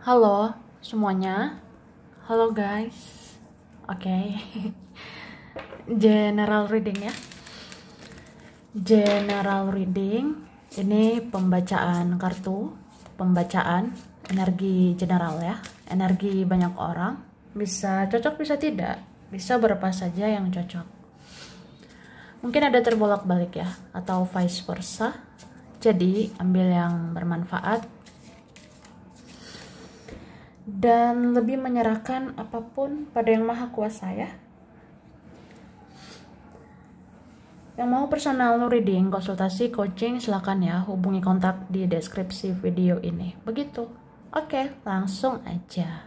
Halo semuanya, halo guys. Oke. General reading ya. General reading ini pembacaan kartu, pembacaan energi general ya, energi banyak orang. Bisa cocok, bisa tidak, bisa berapa saja yang cocok. Mungkin ada terbolak-balik ya, atau vice versa. Jadi ambil yang bermanfaat dan lebih menyerahkan apapun pada Yang Maha Kuasa ya. Yang mau personal reading, konsultasi, coaching, silakan ya hubungi kontak di deskripsi video ini. Begitu. Oke, langsung aja.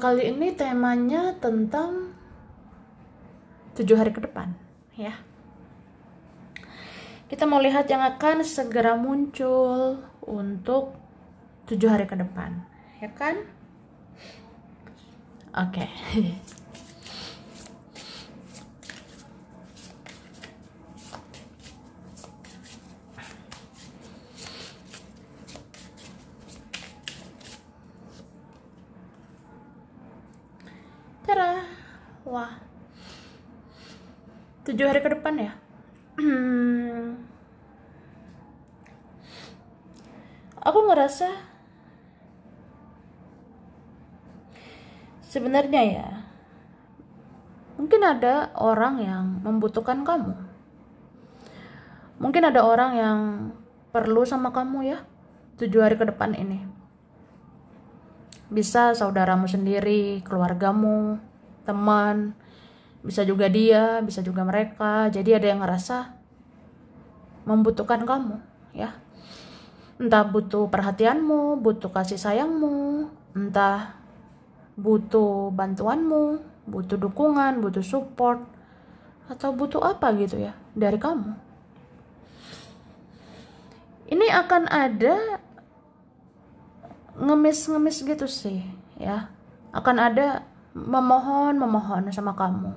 Kali ini temanya tentang 7 hari ke depan ya. Kita mau lihat yang akan segera muncul untuk 7 hari ke depan, ya kan? Oke. Tara. Wah. 7 hari ke depan ya. Aku ngerasa sebenarnya ya, mungkin ada orang yang membutuhkan kamu. Mungkin ada orang yang perlu sama kamu ya 7 hari ke depan ini. Bisa saudaramu sendiri, keluargamu, teman, bisa juga dia, bisa juga mereka. Jadi ada yang ngerasa membutuhkan kamu ya. Entah butuh perhatianmu, butuh kasih sayangmu, entah butuh bantuanmu, butuh dukungan, butuh support, atau butuh apa gitu ya dari kamu. Ini akan ada ngemis-ngemis gitu sih ya. Akan ada memohon sama kamu.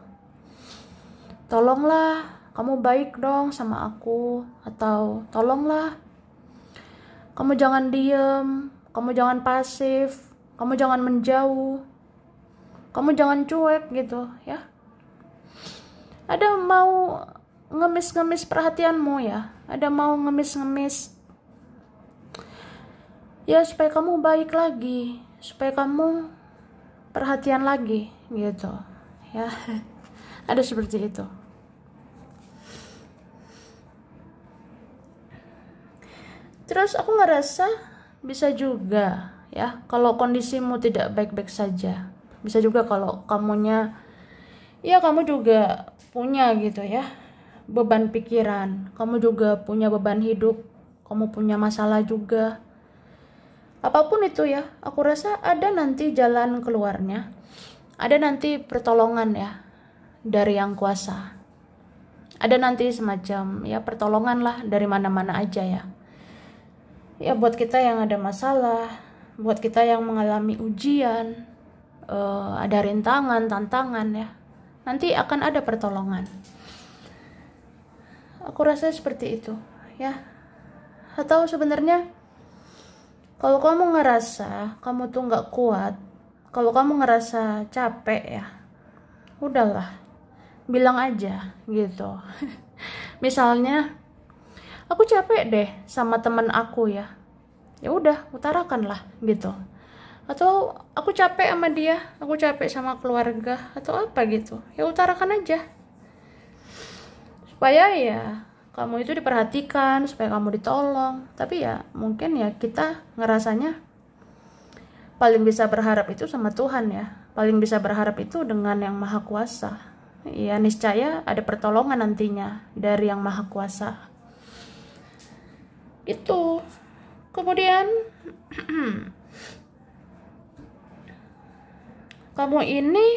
Tolonglah, kamu baik dong sama aku. Atau tolonglah, kamu jangan diem, kamu jangan pasif, kamu jangan menjauh, kamu jangan cuek gitu ya. Ada mau ngemis-ngemis perhatianmu ya, ada mau ngemis-ngemis ya supaya kamu baik lagi, supaya kamu perhatian lagi gitu ya. Ada seperti itu. Terus aku ngerasa bisa juga ya kalau kondisimu tidak baik-baik saja. Bisa juga kalau kamu juga punya gitu ya beban pikiran, kamu juga punya beban hidup, kamu punya masalah juga. Apapun itu ya, aku rasa ada nanti jalan keluarnya. Ada nanti pertolongan ya dari Yang Kuasa. Ada nanti semacam ya pertolongan lah dari mana-mana aja ya. Ya buat kita yang ada masalah, buat kita yang mengalami ujian, ada rintangan, tantangan ya, nanti akan ada pertolongan. Aku rasa seperti itu ya. Atau sebenarnya kalau kamu ngerasa kamu tuh gak kuat, kalau kamu ngerasa capek ya, udahlah, bilang aja gitu. Misalnya aku capek deh sama teman aku ya udah utarakanlah gitu. Atau aku capek sama dia, aku capek sama keluarga atau apa gitu, ya utarakan aja supaya ya kamu itu diperhatikan, supaya kamu ditolong. Tapi ya mungkin ya kita ngerasanya paling bisa berharap itu sama Tuhan ya, paling bisa berharap itu dengan Yang Maha Kuasa ya. Niscaya ada pertolongan nantinya dari Yang Maha Kuasa itu. Kemudian kamu ini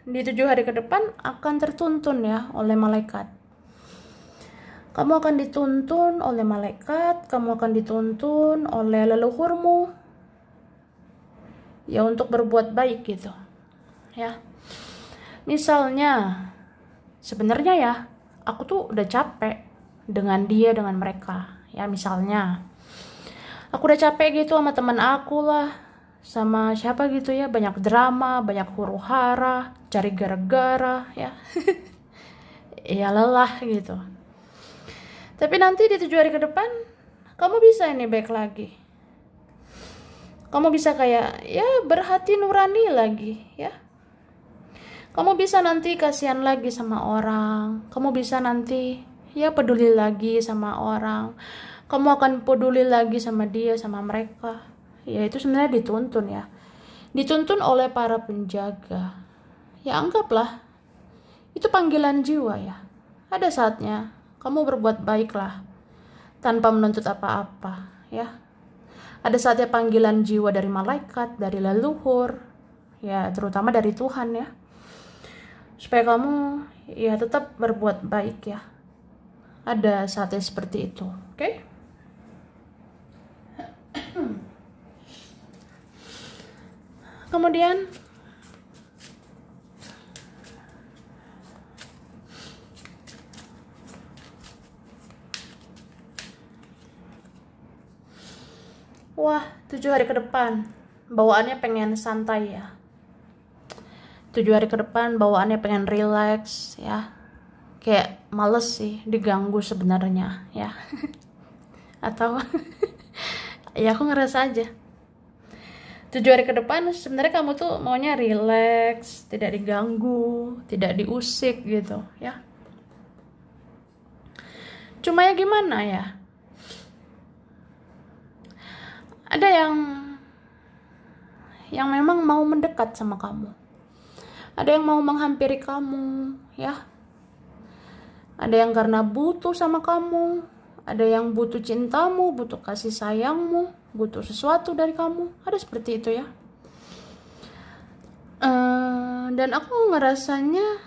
di 7 hari ke depan akan tertuntun ya oleh malaikat. Kamu akan dituntun oleh malaikat, kamu akan dituntun oleh leluhurmu ya untuk berbuat baik gitu ya. Misalnya sebenarnya ya aku tuh udah capek dengan dia, dengan mereka ya. Misalnya Aku udah capek gitu sama teman aku lah, sama siapa gitu ya, banyak drama, banyak huru hara, cari gara-gara ya. Ya lelah gitu. Tapi nanti di 7 hari ke depan kamu bisa ini baik lagi. Kamu bisa kayak ya berhati nurani lagi ya. Kamu bisa nanti kasihan lagi sama orang. Kamu bisa nanti ya peduli lagi sama orang. Kamu akan peduli lagi sama dia, sama mereka. Ya itu sebenarnya dituntun ya. Dituntun oleh para penjaga. Ya anggaplah itu panggilan jiwa ya. Ada saatnya kamu berbuat baiklah tanpa menuntut apa-apa ya. Ada saatnya panggilan jiwa dari malaikat, dari leluhur, ya terutama dari Tuhan ya. Supaya kamu ya tetap berbuat baik ya. Ada saatnya seperti itu, oke? Kemudian wah, 7 hari ke depan bawaannya pengen santai ya. 7 hari ke depan bawaannya pengen relax ya. Kayak males sih diganggu sebenarnya ya. Atau ya aku ngerasa aja 7 hari ke depan sebenarnya kamu tuh maunya relax, tidak diganggu, tidak diusik gitu ya. Cuma ya gimana ya, ada yang memang mau mendekat sama kamu, ada yang mau menghampiri kamu ya, ada yang karena butuh sama kamu, ada yang butuh cintamu, butuh kasih sayangmu, butuh sesuatu dari kamu, ada seperti itu ya. Dan aku ngerasanya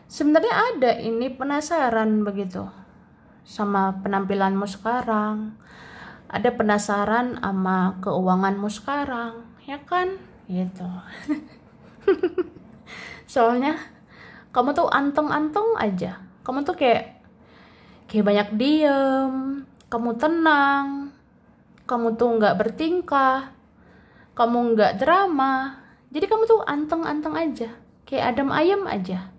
sebenarnya ada ini penasaran begitu sama penampilanmu sekarang, ada penasaran sama keuanganmu sekarang, ya kan? Gitu. Soalnya kamu tuh anteng-anteng aja. Kamu tuh kayak banyak diem, kamu tenang, kamu tuh nggak bertingkah, kamu nggak drama. Jadi kamu tuh anteng-anteng aja, kayak adem ayem aja.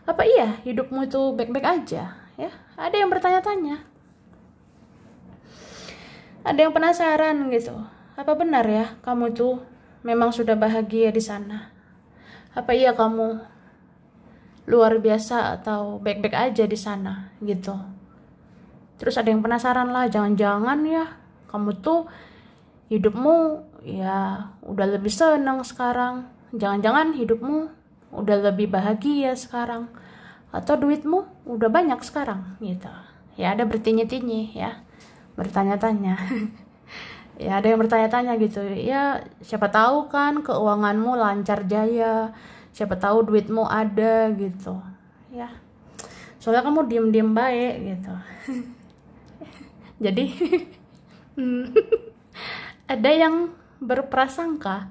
Apa iya hidupmu tuh baik-baik aja? Ya, ada yang bertanya-tanya. Ada yang penasaran gitu. Apa benar ya kamu tuh memang sudah bahagia di sana? Apa iya kamu luar biasa atau baik-baik aja di sana gitu? Terus ada yang penasaran lah, jangan-jangan ya kamu tuh hidupmu ya udah lebih senang sekarang. Jangan-jangan hidupmu udah lebih bahagia sekarang. Atau duitmu udah banyak sekarang gitu. Ya ada bertanya-tanya ya. Bertanya-tanya. Ya ada yang bertanya-tanya gitu ya, siapa tahu kan keuanganmu lancar jaya, siapa tahu duitmu ada gitu ya, soalnya kamu diem-diem baik gitu. Jadi ada yang berprasangka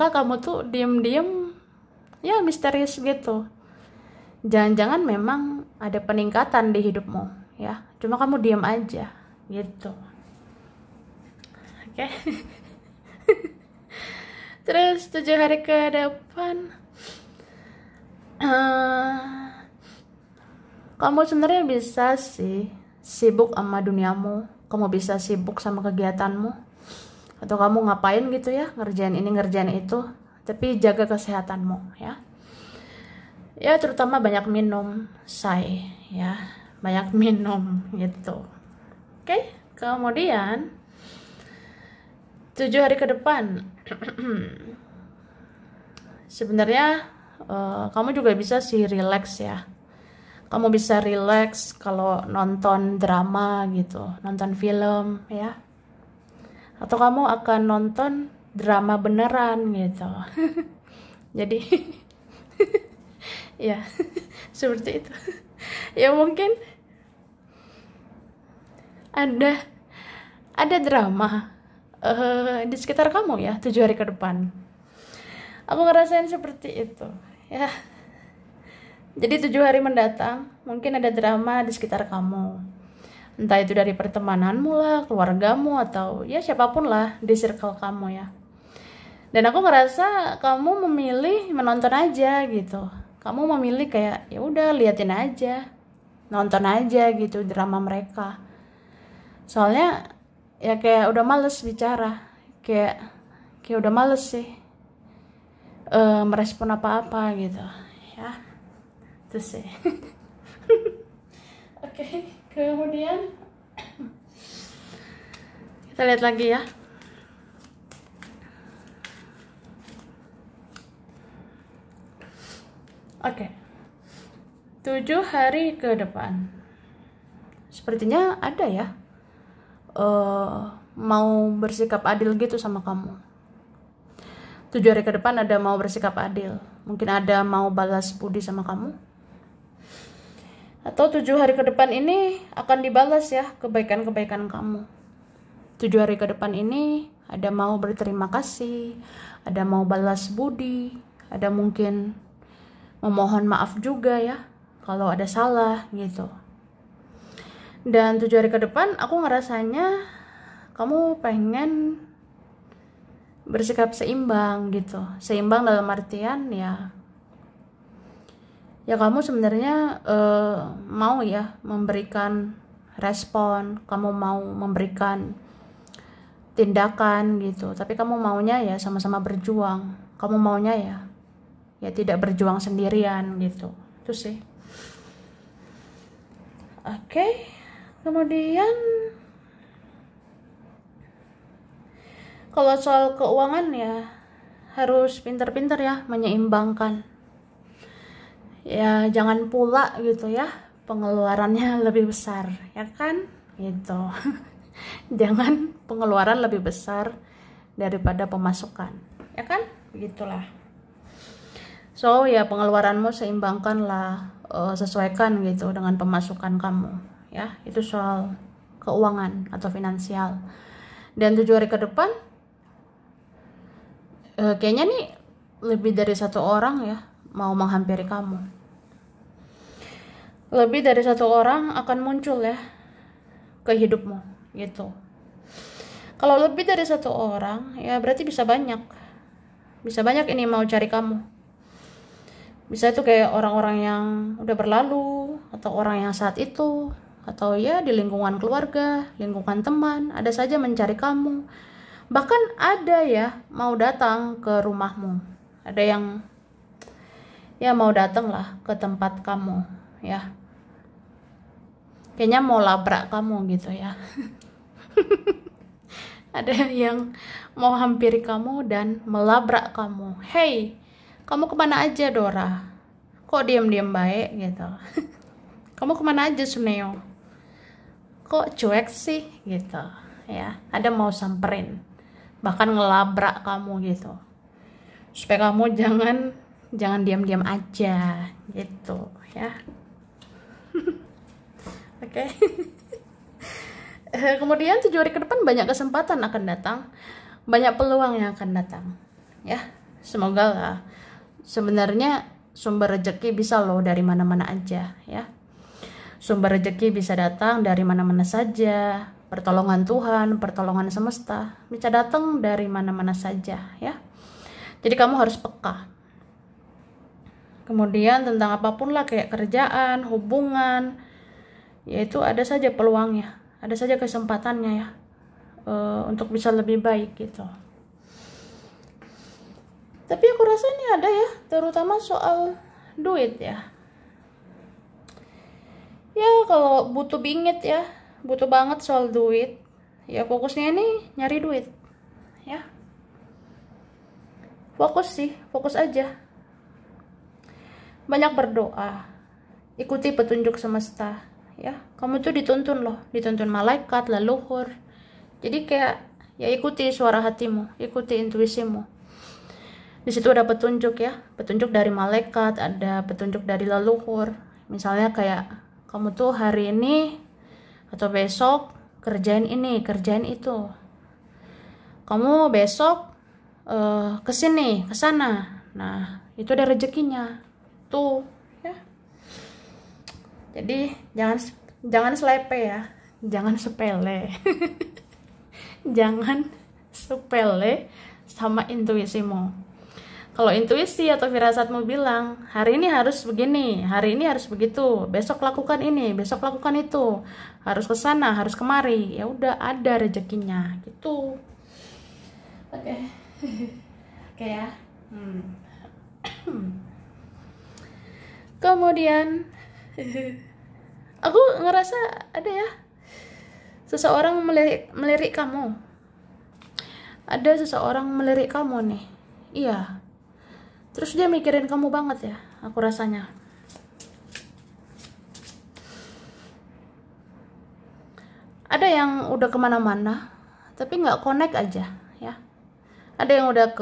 kamu tuh diem-diem ya misterius gitu. Jangan-jangan memang ada peningkatan di hidupmu ya, cuma kamu diam aja gitu. Oke. Terus 7 hari ke depan kamu sebenarnya bisa sih sibuk sama duniamu, kamu bisa sibuk sama kegiatanmu, atau kamu ngapain gitu ya, ngerjain ini ngerjain itu, tapi jaga kesehatanmu ya. Ya terutama banyak minum, ya banyak minum gitu. Oke, kemudian 7 hari ke depan sebenarnya kamu juga bisa sih relax ya. Kamu bisa relax kalau nonton drama gitu, nonton film ya, atau kamu akan nonton drama beneran gitu. Jadi ya seperti itu. Ya mungkin ada drama di sekitar kamu ya 7 hari ke depan. Aku ngerasain seperti itu ya. Jadi 7 hari mendatang mungkin ada drama di sekitar kamu, entah itu dari pertemananmu lah, keluargamu, atau ya siapapun lah di circle kamu ya. Dan aku ngerasa kamu memilih menonton aja gitu. Kamu memilih kayak ya udah liatin aja, nonton aja gitu drama mereka. Soalnya ya kayak udah males bicara, kayak udah males sih merespon apa-apa gitu ya. Itu sih. Oke, kemudian kita lihat lagi ya. Oke. 7 hari ke depan. Sepertinya ada ya mau bersikap adil gitu sama kamu. 7 hari ke depan ada mau bersikap adil. Mungkin ada mau balas budi sama kamu. Atau 7 hari ke depan ini akan dibalas ya kebaikan-kebaikan kamu. 7 hari ke depan ini ada mau berterima kasih, ada mau balas budi, ada mungkin memohon maaf juga ya kalau ada salah gitu. Dan 7 hari ke depan aku ngerasanya kamu pengen bersikap seimbang gitu. Seimbang dalam artian ya kamu sebenarnya mau ya memberikan respon, kamu mau memberikan tindakan gitu, tapi kamu maunya ya sama-sama berjuang. Kamu maunya ya tidak berjuang sendirian gitu. Itu sih. Oke. Kemudian kalau soal keuangan ya harus pintar-pintar ya menyeimbangkan. Ya jangan pula gitu ya pengeluarannya lebih besar, ya kan? Gitu. Jangan pengeluaran lebih besar daripada pemasukan, ya kan? Begitulah. So ya pengeluaranmu seimbangkanlah, sesuaikan gitu dengan pemasukan kamu, ya. Itu soal keuangan atau finansial. Dan 7 hari ke depan kayaknya nih lebih dari 1 orang ya mau menghampiri kamu. Lebih dari 1 orang akan muncul ya ke hidupmu gitu. Kalau lebih dari 1 orang ya berarti bisa banyak ini mau cari kamu. Bisa itu kayak orang-orang yang udah berlalu, atau orang yang saat itu, atau ya di lingkungan keluarga, lingkungan teman, ada saja mencari kamu. Bahkan ada ya mau datang ke rumahmu, ada yang ya mau datang lah ke tempat kamu ya, kayaknya mau labrak kamu gitu ya. Ada yang mau hampiri kamu dan melabrak kamu. Hey, kamu kemana aja Dora? Kok diam-diam baik gitu? Kamu kemana aja Suneo? Kok cuek sih gitu ya? Ada mau samperin, bahkan ngelabrak kamu gitu, supaya kamu jangan diam-diam aja gitu ya. Oke. Kemudian 7 hari ke depan banyak kesempatan akan datang, banyak peluang yang akan datang ya. Semoga lah. Sebenarnya sumber rezeki bisa loh dari mana-mana aja ya. Sumber rezeki bisa datang dari mana-mana saja. Pertolongan Tuhan, pertolongan semesta bisa datang dari mana-mana saja ya. Jadi kamu harus peka. Kemudian tentang apapun lah, kayak kerjaan, hubungan, yaitu ada saja peluangnya, ada saja kesempatannya ya, untuk bisa lebih baik gitu. Tapi aku rasa ini ada ya, terutama soal duit ya. Ya kalau butuh bingit ya, butuh banget soal duit, ya fokusnya ini nyari duit ya. Fokus aja. Banyak berdoa, ikuti petunjuk semesta ya. Kamu tuh dituntun loh, dituntun malaikat, leluhur. Jadi kayak ya ikuti suara hatimu, ikuti intuisimu. Di situ ada petunjuk ya, petunjuk dari malaikat, ada petunjuk dari leluhur. Misalnya kayak kamu tuh hari ini atau besok kerjain ini, kerjain itu. Kamu besok kesini, kesana. Nah itu ada rezekinya tuh ya. Jadi jangan selepe ya, jangan sepele. Jangan sepele sama intuisimu. Kalau intuisi atau firasatmu bilang hari ini harus begini, hari ini harus begitu, besok lakukan ini, besok lakukan itu, harus ke sana, harus kemari, ya udah ada rezekinya gitu. Oke. Oke ya. Kemudian aku ngerasa ada ya seseorang melirik kamu. Ada seseorang melirik kamu nih. Iya. Terus dia mikirin kamu banget ya, aku rasanya. Ada yang udah kemana-mana, tapi nggak connect aja ya. Ada yang udah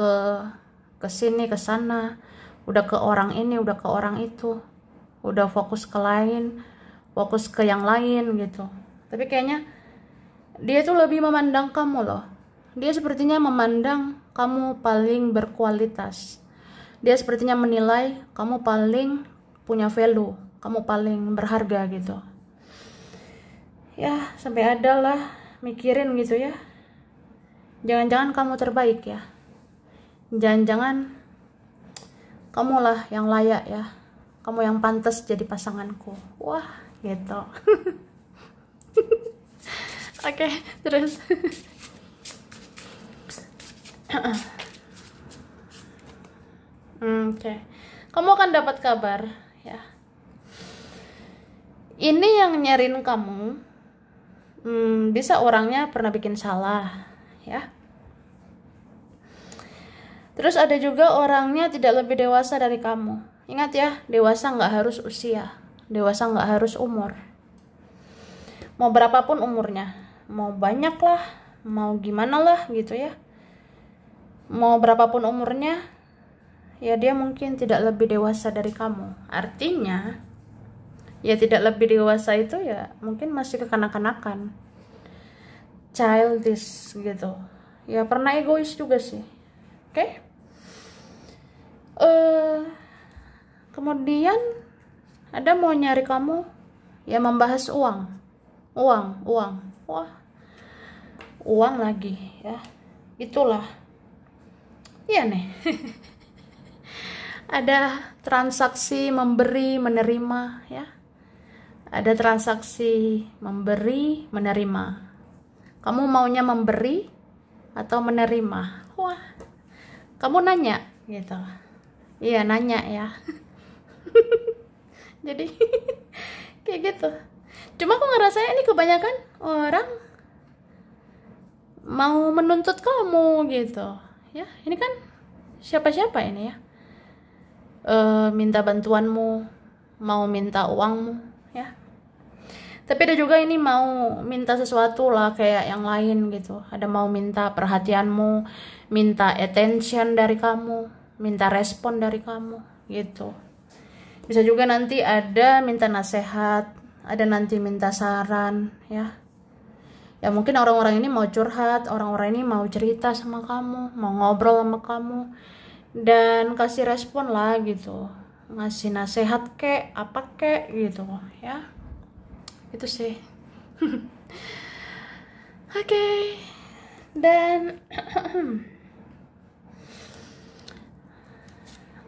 ke sini, ke sana, udah ke orang ini, udah ke orang itu, udah fokus ke lain, fokus ke yang lain gitu. Tapi kayaknya dia tuh lebih memandang kamu loh. Dia sepertinya memandang kamu paling berkualitas. Dia sepertinya menilai kamu paling punya value, kamu paling berharga gitu. Ya, sampai ada lah mikirin gitu ya. Jangan-jangan kamu terbaik ya. Jangan-jangan kamulah yang layak ya. Kamu yang pantas jadi pasanganku. Wah, gitu. Oke, terus. Oke. Kamu akan dapat kabar ya. Ini yang nyariin kamu. Bisa orangnya pernah bikin salah ya. Terus ada juga orangnya tidak lebih dewasa dari kamu. Ingat ya, dewasa nggak harus usia, dewasa nggak harus umur. Mau berapapun umurnya, mau banyak lah, mau gimana lah gitu ya. Mau berapapun umurnya, ya dia mungkin tidak lebih dewasa dari kamu. Artinya, ya tidak lebih dewasa itu ya mungkin masih kekanak-kanakan, childish gitu. Ya pernah egois juga sih. Oke? Kemudian ada mau nyari kamu, ya membahas uang. Wah, uang lagi ya. Itulah. Iya nih. Ada transaksi memberi menerima ya. Ada transaksi memberi menerima. Kamu maunya memberi atau menerima? Wah. Kamu nanya gitu. Iya, nanya ya. Jadi kayak gitu. Cuma aku ngerasa ini kebanyakan orang mau menuntut kamu gitu ya. Ini kan siapa-siapa ini ya, minta bantuanmu, mau minta uangmu ya. Tapi ada juga ini mau minta sesuatu lah kayak yang lain gitu. Ada mau minta perhatianmu, minta attention dari kamu, minta respon dari kamu gitu. Bisa juga nanti ada minta nasihat, ada nanti minta saran ya. Ya mungkin orang-orang ini mau curhat, orang-orang ini mau cerita sama kamu, mau ngobrol sama kamu dan kasih respon lah gitu. Ngasih nasihat kek, apa kek gitu ya. Itu sih. Oke. Dan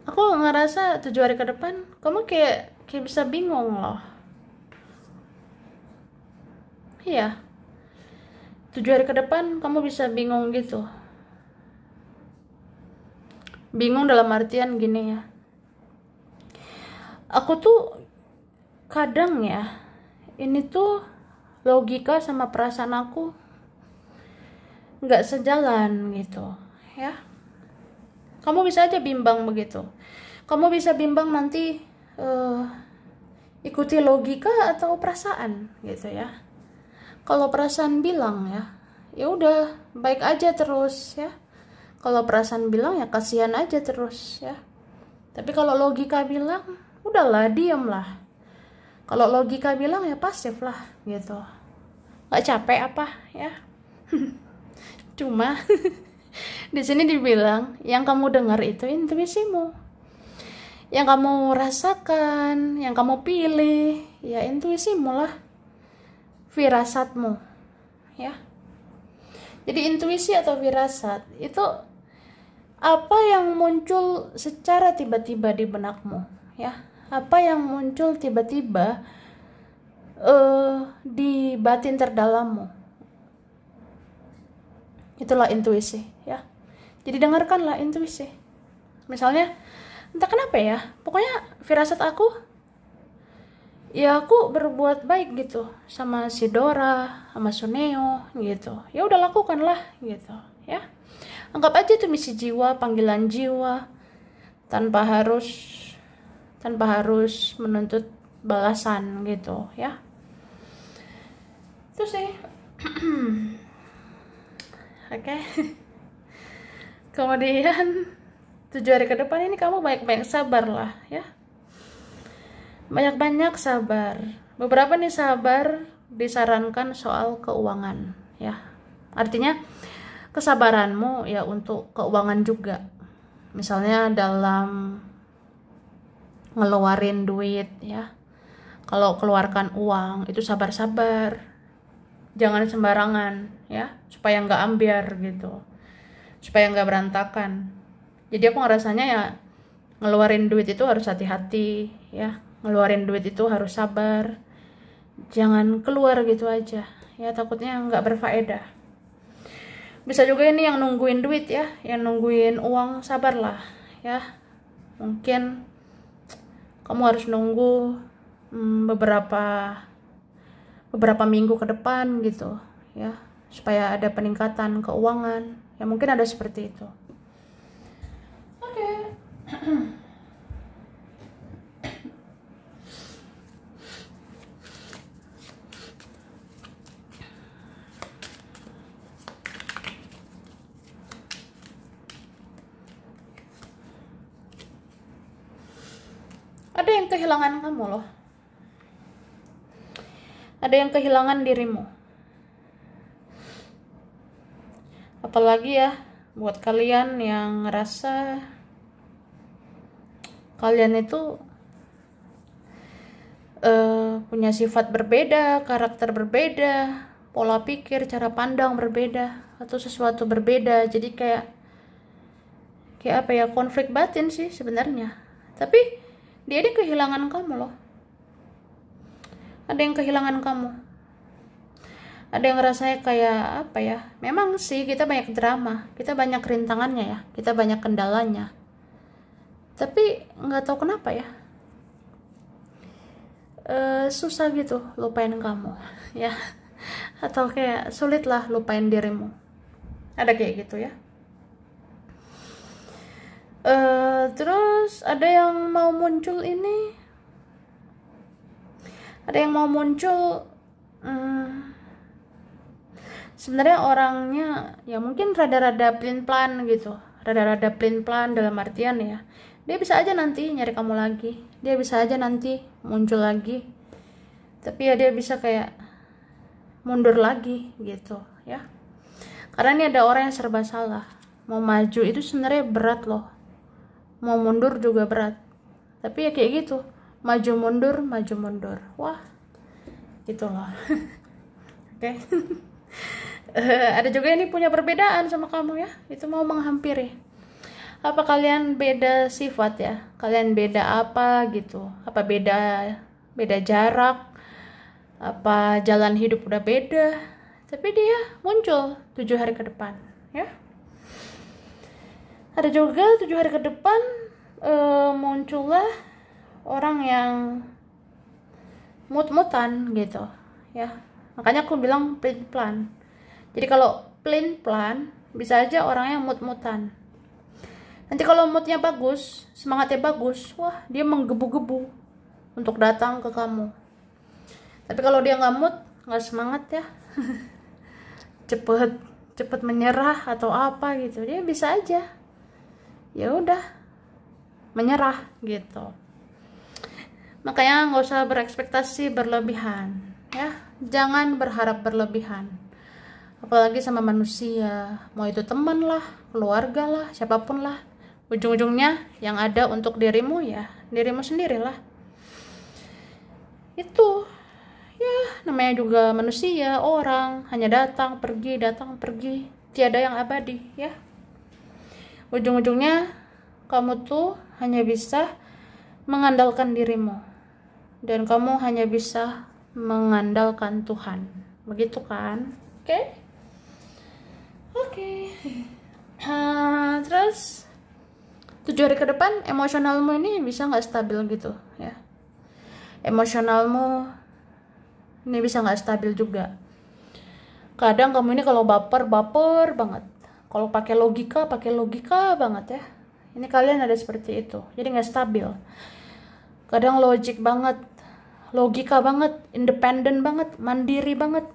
aku ngerasa 7 hari ke depan kamu kayak bisa bingung loh. Iya. 7 hari ke depan kamu bisa bingung gitu. Bingung dalam artian gini ya. Aku tuh kadang ya, ini tuh logika sama perasaan aku nggak sejalan gitu ya. Kamu bisa aja bimbang begitu. Kamu bisa bimbang nanti ikuti logika atau perasaan gitu ya. Kalau perasaan bilang ya udah baik aja terus ya. Kalau perasaan bilang ya kasihan aja terus ya. Tapi kalau logika bilang udahlah diamlah. Kalau logika bilang ya pasif lah gitu. Gak capek apa ya. Cuma di sini dibilang yang kamu dengar itu intuisimu. yang kamu rasakan, yang kamu pilih, ya intuisimu lah, firasatmu, ya. Jadi intuisi atau firasat itu apa yang muncul secara tiba-tiba di benakmu, ya. Apa yang muncul tiba-tiba di batin terdalammu. Itulah intuisi, ya. Jadi dengarkanlah intuisi. Misalnya, entah kenapa ya, pokoknya firasat aku, ya aku berbuat baik gitu sama si Dora, sama Suneo gitu. Ya udah lakukanlah gitu, ya. Anggap aja itu misi jiwa, panggilan jiwa, tanpa harus menuntut balasan gitu, ya. Itu sih. Oke. Kemudian 7 hari ke depan ini kamu banyak-banyak sabar lah, ya. Banyak-banyak sabar. Beberapa nih sabar disarankan soal keuangan, ya. Artinya kesabaranmu ya untuk keuangan juga. Misalnya dalam ngeluarin duit, ya. Kalau keluarkan uang itu sabar-sabar. Jangan sembarangan, ya, supaya nggak ambiar gitu. Supaya nggak berantakan. Jadi aku ngerasanya ya ngeluarin duit itu harus hati-hati, ya. Ngeluarin duit itu harus sabar. Jangan keluar gitu aja, ya, takutnya nggak berfaedah. Bisa juga ini yang nungguin duit, ya, yang nungguin uang, sabarlah, ya. Mungkin kamu harus nunggu beberapa minggu ke depan gitu, ya, supaya ada peningkatan keuangan. Ya mungkin ada seperti itu. Oke. Ada yang kehilangan kamu loh. Ada yang kehilangan dirimu. Apalagi ya buat kalian yang ngerasa kalian itu punya sifat berbeda, karakter berbeda, pola pikir, cara pandang berbeda, atau sesuatu berbeda. Jadi kayak apa ya, konflik batin sih sebenarnya. Tapi dia kehilangan kamu loh. Ada yang kehilangan kamu. Ada yang rasanya kayak apa ya, memang sih kita banyak drama, kita banyak rintangannya ya, kita banyak kendalanya, tapi nggak tahu kenapa ya, susah gitu lupain kamu, ya, atau kayak sulit lah lupain dirimu. Ada kayak gitu ya. Terus ada yang mau muncul ini, ada yang mau muncul sebenarnya orangnya ya mungkin rada-rada pelin-pelan gitu, rada-rada pelin-pelan dalam artian ya, dia bisa aja nanti nyari kamu lagi, dia bisa aja nanti muncul lagi, tapi ya dia bisa kayak mundur lagi gitu ya, karena ini ada orang yang serba salah. Mau maju itu sebenarnya berat loh, mau mundur juga berat, tapi ya kayak gitu, maju mundur, wah gitu loh. Oke. Ada juga ini punya perbedaan sama kamu ya, itu mau menghampiri. Apa kalian beda sifat ya, kalian beda apa gitu, apa beda jarak, apa jalan hidup udah beda, tapi dia muncul 7 hari ke depan ya. Ada juga 7 hari ke depan muncullah orang yang mut-mutan gitu ya, makanya aku bilang pelin-pelan. Jadi kalau pelin-pelan bisa aja orangnya mut-mutan. Nanti kalau moodnya bagus, semangatnya bagus, wah dia menggebu-gebu untuk datang ke kamu. Tapi kalau dia nggak mood, nggak semangat ya, cepet menyerah atau apa gitu, dia bisa aja ya udah menyerah gitu. Makanya nggak usah berekspektasi berlebihan ya, jangan berharap berlebihan, apalagi sama manusia, mau itu teman lah, keluarga lah, siapapun lah. ujung-ujungnya yang ada untuk dirimu ya dirimu sendirilah. Itu ya namanya juga manusia, orang hanya datang pergi, tiada yang abadi ya. Ujung-ujungnya kamu tuh hanya bisa mengandalkan dirimu dan kamu hanya bisa mengandalkan Tuhan, begitu kan? Oke. Terus 7 hari ke depan emosionalmu ini bisa nggak stabil gitu ya, emosionalmu ini bisa nggak stabil juga. Kadang kamu ini kalau baper banget, kalau pakai logika banget ya. Ini kalian ada seperti itu, jadi nggak stabil. Kadang logika banget, independen banget, mandiri banget,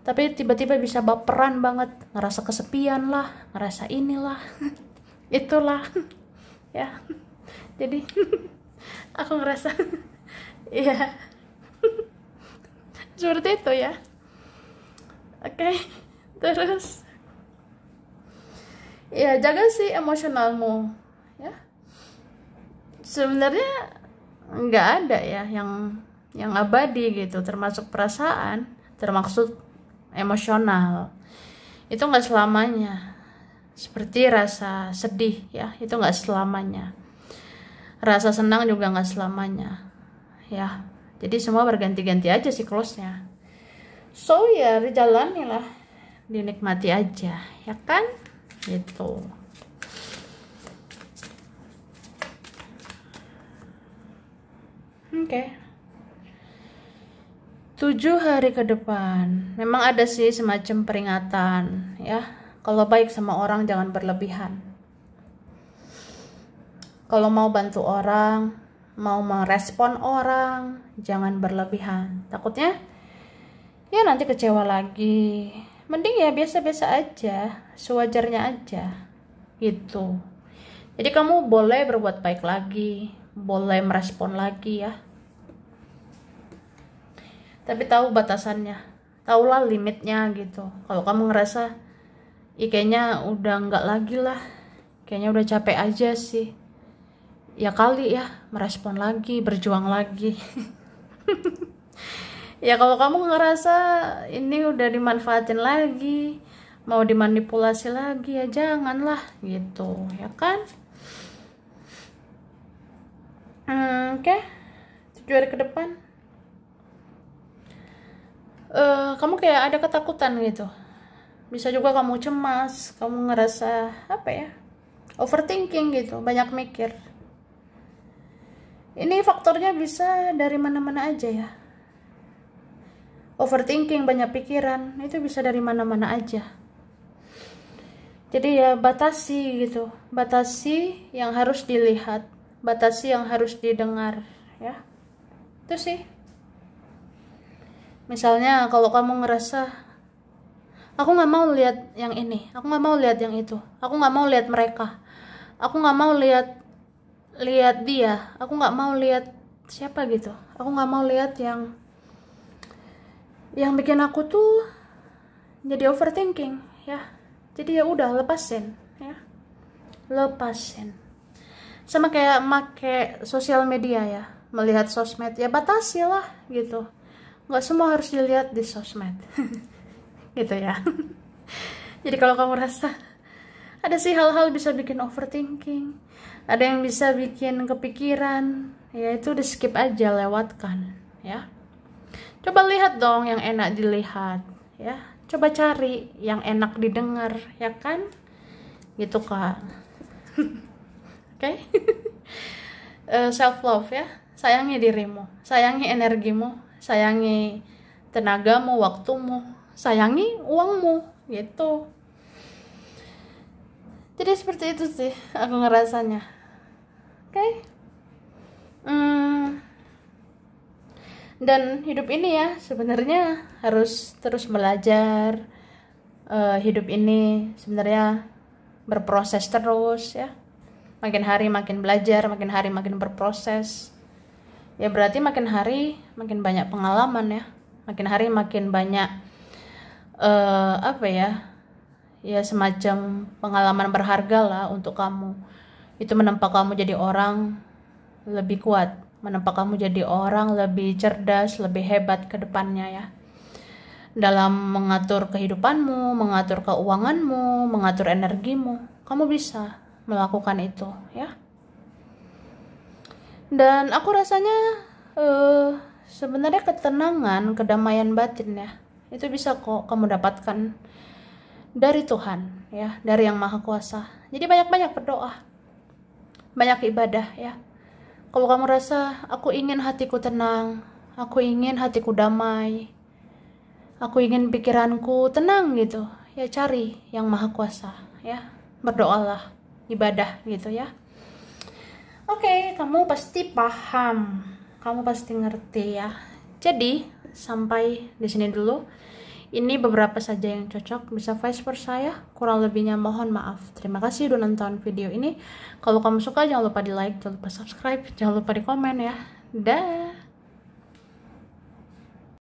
tapi tiba-tiba bisa baperan banget, ngerasa kesepian lah, ngerasa inilah itulah ya. Jadi aku ngerasa iya seperti itu ya. Oke. Terus ya jaga sih emosionalmu ya. Sebenarnya nggak ada ya yang abadi gitu, termasuk perasaan, termasuk emosional. Itu nggak selamanya. Seperti rasa sedih ya, itu nggak selamanya. Rasa senang juga nggak selamanya ya. Jadi semua berganti-ganti aja siklusnya. So ya dijalani lah, dinikmati aja ya kan, gitu. Oke. 7 hari ke depan memang ada sih semacam peringatan ya. Kalau baik sama orang jangan berlebihan. Kalau mau bantu orang, mau merespon orang, jangan berlebihan. Takutnya ya nanti kecewa lagi. Mending ya biasa-biasa aja, sewajarnya aja gitu. Jadi kamu boleh berbuat baik lagi, boleh merespon lagi ya, tapi tahu batasannya, tahulah limitnya gitu. Kalau kamu ngerasa kayaknya udah nggak lagi lah, kayaknya udah capek aja sih, ya kali ya merespon lagi, berjuang lagi. Ya kalau kamu ngerasa ini udah dimanfaatin lagi, mau dimanipulasi lagi, ya janganlah gitu ya kan. Oke. 7 hari ke depan kamu kayak ada ketakutan gitu, bisa juga kamu cemas, kamu ngerasa apa ya, overthinking gitu, banyak mikir. Ini faktornya bisa dari mana-mana aja ya. Overthinking, banyak pikiran, itu bisa dari mana-mana aja. Jadi ya batasi gitu, batasi yang harus dilihat, batasi yang harus didengar ya. Itu sih. Misalnya kalau kamu ngerasa aku nggak mau lihat yang ini, aku nggak mau lihat yang itu, aku nggak mau lihat mereka, aku nggak mau lihat dia, aku nggak mau lihat siapa gitu, aku nggak mau lihat yang bikin aku tuh jadi overthinking ya. Jadi ya udah lepasin ya, lepasin. Sama kayak make sosial media ya, melihat sosmed ya batasi lah gitu, nggak semua harus dilihat di sosmed. Gitu ya. Jadi kalau kamu rasa ada sih hal-hal bisa bikin overthinking, ada yang bisa bikin kepikiran, ya itu di skip aja, lewatkan ya. Coba lihat dong yang enak dilihat ya, coba cari yang enak didengar ya kan, gitu Kak. Oke. Self love ya, sayangi dirimu, sayangi energimu, sayangi tenagamu, waktumu, sayangi uangmu gitu. Jadi seperti itu sih aku ngerasanya. Oke. Dan hidup ini ya sebenarnya harus terus belajar. Hidup ini sebenarnya berproses terus ya. Makin hari makin belajar, makin hari makin berproses. Ya berarti makin hari makin banyak pengalaman ya. Makin hari makin banyak apa ya, ya semacam pengalaman berharga lah untuk kamu. Itu menempa kamu jadi orang lebih kuat, menempa kamu jadi orang lebih cerdas, lebih hebat ke depannya ya. Dalam mengatur kehidupanmu, mengatur keuanganmu, mengatur energimu, kamu bisa melakukan itu ya. Dan aku rasanya sebenarnya ketenangan, kedamaian batin ya, itu bisa kok kamu dapatkan dari Tuhan ya, dari Yang Maha Kuasa. Jadi banyak-banyak berdoa, banyak ibadah ya. Kalau kamu rasa aku ingin hatiku tenang, aku ingin hatiku damai, aku ingin pikiranku tenang gitu, ya cari Yang Maha Kuasa ya, berdoalah, ibadah gitu ya. Oke, kamu pasti paham, kamu pasti ngerti ya. Jadi sampai di sini dulu. Ini beberapa saja yang cocok, bisa vice versa ya. Kurang lebihnya mohon maaf. Terima kasih udah nonton video ini. Kalau kamu suka jangan lupa di like, jangan lupa subscribe, jangan lupa di komen ya. Dah.